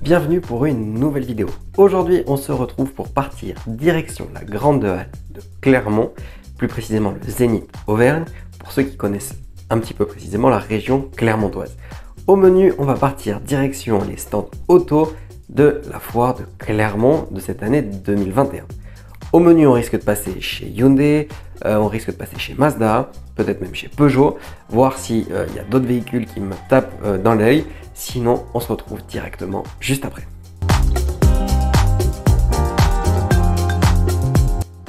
Bienvenue pour une nouvelle vidéo. Aujourd'hui, on se retrouve pour partir direction la Grande Halle de Clermont, plus précisément le Zénith Auvergne, pour ceux qui connaissent un petit peu précisément la région clermontoise. Au menu, on va partir direction les stands auto de la foire de Clermont de cette année 2021. Au menu, on risque de passer chez Hyundai, on risque de passer chez Mazda, peut-être même chez Peugeot, voir s'il y a d'autres véhicules qui me tapent dans l'œil. Sinon, on se retrouve directement juste après.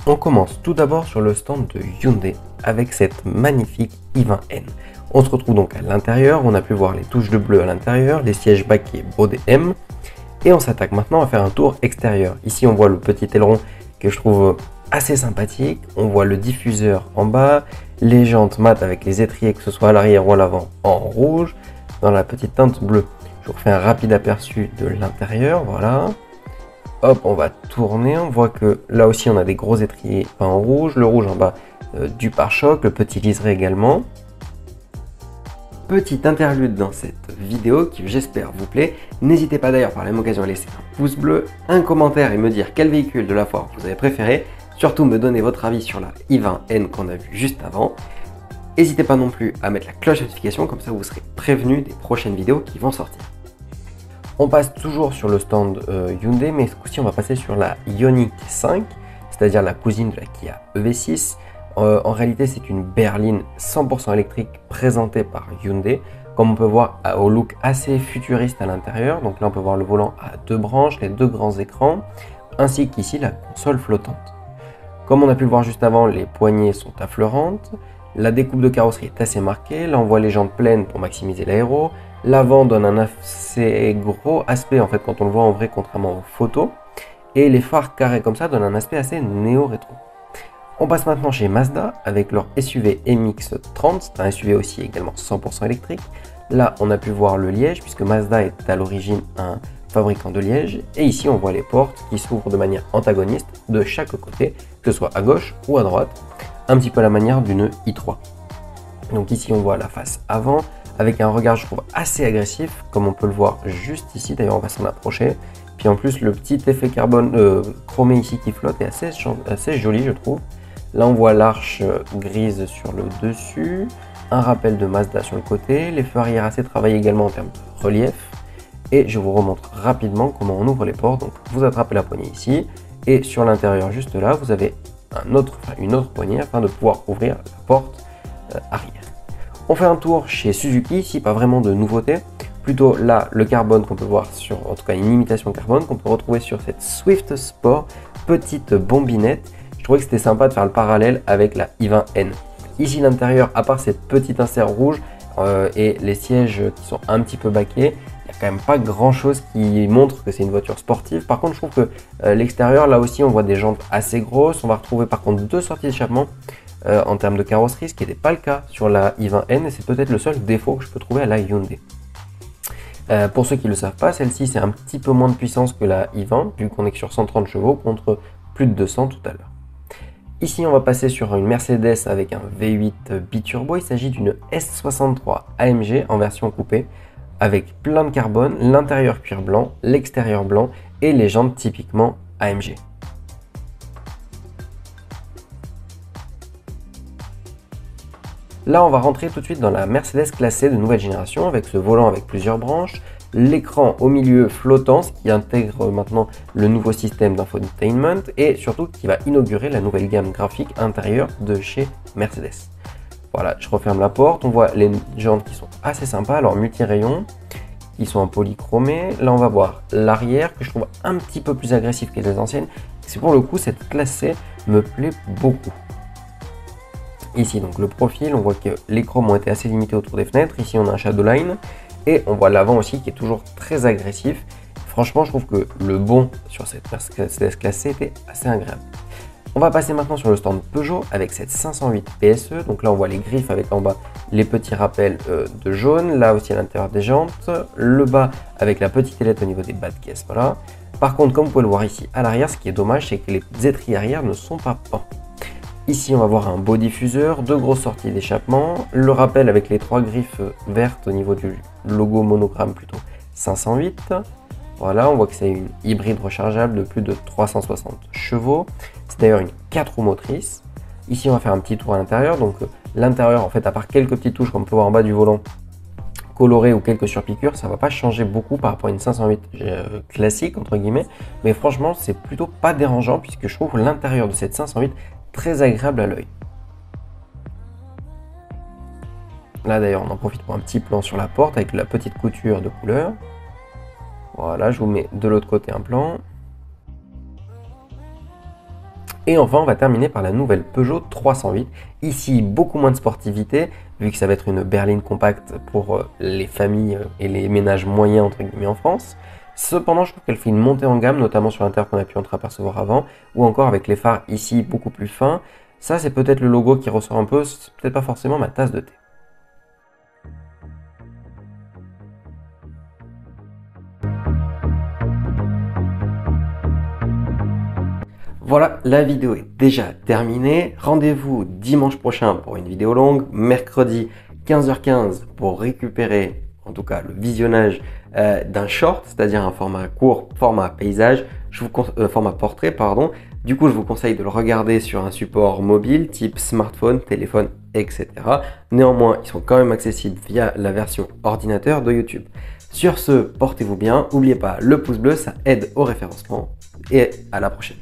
On commence tout d'abord sur le stand de Hyundai avec cette magnifique i20N. On se retrouve donc à l'intérieur, on a pu voir les touches de bleu à l'intérieur, les sièges baquets brodés M. Et on s'attaque maintenant à faire un tour extérieur. Ici, on voit le petit aileron que je trouve assez sympathique. On voit le diffuseur en bas, les jantes mat avec les étriers, que ce soit à l'arrière ou à l'avant, en rouge, dans la petite teinte bleue. Je vous refais un rapide aperçu de l'intérieur, voilà. Hop, on va tourner, on voit que là aussi on a des gros étriers peints en rouge, le rouge en bas du pare-choc, le petit liseré également. Petit interlude dans cette vidéo qui j'espère vous plaît. N'hésitez pas d'ailleurs par la même occasion à laisser un pouce bleu, un commentaire et me dire quel véhicule de la foire vous avez préféré. Surtout me donner votre avis sur la i20N qu'on a vu juste avant. N'hésitez pas non plus à mettre la cloche de notification, comme ça vous serez prévenu des prochaines vidéos qui vont sortir. On passe toujours sur le stand Hyundai, mais ce coup-ci on va passer sur la Ioniq 5, c'est-à-dire la cousine de la Kia EV6. En réalité c'est une berline 100% électrique présentée par Hyundai, comme on peut voir au look assez futuriste à l'intérieur. Donc là on peut voir le volant à deux branches, les deux grands écrans, ainsi qu'ici la console flottante. Comme on a pu le voir juste avant, les poignées sont affleurantes. La découpe de carrosserie est assez marquée. Là, on voit les jantes pleines pour maximiser l'aéro. L'avant donne un assez gros aspect en fait quand on le voit en vrai, contrairement aux photos. Et les phares carrés comme ça donnent un aspect assez néo-rétro. On passe maintenant chez Mazda avec leur SUV MX-30. C'est un SUV aussi également 100% électrique. Là, on a pu voir le liège puisque Mazda est à l'origine un fabricant de liège. Et ici, on voit les portes qui s'ouvrent de manière antagoniste de chaque côté, que ce soit à gauche ou à droite. Un petit peu à la manière d'une i3. Donc ici on voit la face avant avec un regard je trouve assez agressif comme on peut le voir juste ici, d'ailleurs on va s'en approcher. Puis en plus le petit effet carbone chromé ici qui flotte est assez joli je trouve. Là on voit l'arche grise sur le dessus, un rappel de Mazda sur le côté, les feux arrière assez travaillés également en termes de relief. Et je vous remontre rapidement comment on ouvre les portes. Donc vous attrapez la poignée ici et sur l'intérieur juste là vous avez une autre poignée afin de pouvoir ouvrir la porte arrière. On fait un tour chez Suzuki, ici pas vraiment de nouveauté, plutôt là le carbone qu'on peut voir sur, en tout cas une imitation carbone qu'on peut retrouver sur cette Swift Sport, petite bombinette. Je trouvais que c'était sympa de faire le parallèle avec la i20N. Ici l'intérieur, à part cette petite insert rouge et les sièges qui sont un petit peu baquets, il n'y a quand même pas grand chose qui montre que c'est une voiture sportive. Par contre, je trouve que l'extérieur, là aussi, on voit des jantes assez grosses. On va retrouver par contre deux sorties d'échappement en termes de carrosserie, ce qui n'était pas le cas sur la i20N. Et c'est peut-être le seul défaut que je peux trouver à la Hyundai. Pour ceux qui ne le savent pas, celle-ci, c'est un petit peu moins de puissance que la i20, vu qu'on est que sur 130 chevaux contre plus de 200 tout à l'heure. Ici, on va passer sur une Mercedes avec un V8 biturbo. Il s'agit d'une S63 AMG en version coupée, avec plein de carbone, l'intérieur cuir blanc, l'extérieur blanc et les jantes typiquement AMG. Là, on va rentrer tout de suite dans la Mercedes classée de nouvelle génération avec ce volant avec plusieurs branches, l'écran au milieu flottant, ce qui intègre maintenant le nouveau système d'infotainment et surtout qui va inaugurer la nouvelle gamme graphique intérieure de chez Mercedes. Voilà, je referme la porte, on voit les jantes qui sont assez sympas, alors multi-rayons, qui sont en polychromé. Là, on va voir l'arrière, que je trouve un petit peu plus agressif que les anciennes. C'est pour le coup, cette classe C me plaît beaucoup. Ici, donc le profil, on voit que les chromes ont été assez limités autour des fenêtres. Ici, on a un shadowline. Et on voit l'avant aussi qui est toujours très agressif. Franchement, je trouve que le bon sur cette Mercedes classe C était assez agréable. On va passer maintenant sur le stand Peugeot avec cette 508 PSE. Donc là, on voit les griffes avec en bas les petits rappels de jaune. Là aussi à l'intérieur des jantes. Le bas avec la petite ailette au niveau des bas de caisse. Voilà. Par contre, comme vous pouvez le voir ici à l'arrière, ce qui est dommage, c'est que les étriers arrière ne sont pas peints. Ici, on va voir un beau diffuseur, deux grosses sorties d'échappement, le rappel avec les trois griffes vertes au niveau du logo monogramme plutôt 508. Voilà, on voit que c'est une hybride rechargeable de plus de 360 chevaux. C'est d'ailleurs une 4 roues motrices. Ici, on va faire un petit tour à l'intérieur. Donc, l'intérieur, en fait, à part quelques petites touches qu'on peut voir en bas du volant, colorées ou quelques surpiqûres, ça ne va pas changer beaucoup par rapport à une 508 classique, entre guillemets. Mais franchement, c'est plutôt pas dérangeant puisque je trouve l'intérieur de cette 508 très agréable à l'œil. Là, d'ailleurs, on en profite pour un petit plan sur la porte avec la petite couture de couleur. Voilà, je vous mets de l'autre côté un plan. Et enfin, on va terminer par la nouvelle Peugeot 308. Ici, beaucoup moins de sportivité, vu que ça va être une berline compacte pour les familles et les ménages moyens, entre guillemets, en France. Cependant, je trouve qu'elle fait une montée en gamme, notamment sur l'intérieur qu'on a pu entreapercevoir avant, ou encore avec les phares ici beaucoup plus fins. Ça, c'est peut-être le logo qui ressort un peu, c'est peut-être pas forcément ma tasse de thé. Voilà, la vidéo est déjà terminée. Rendez-vous dimanche prochain pour une vidéo longue, mercredi 15h15 pour récupérer, en tout cas, le visionnage d'un short, c'est-à-dire un format court, format paysage, format portrait, pardon. Du coup, je vous conseille de le regarder sur un support mobile, type smartphone, téléphone, etc. Néanmoins, ils sont quand même accessibles via la version ordinateur de YouTube. Sur ce, portez-vous bien. N'oubliez pas le pouce bleu, ça aide au référencement. Et à la prochaine.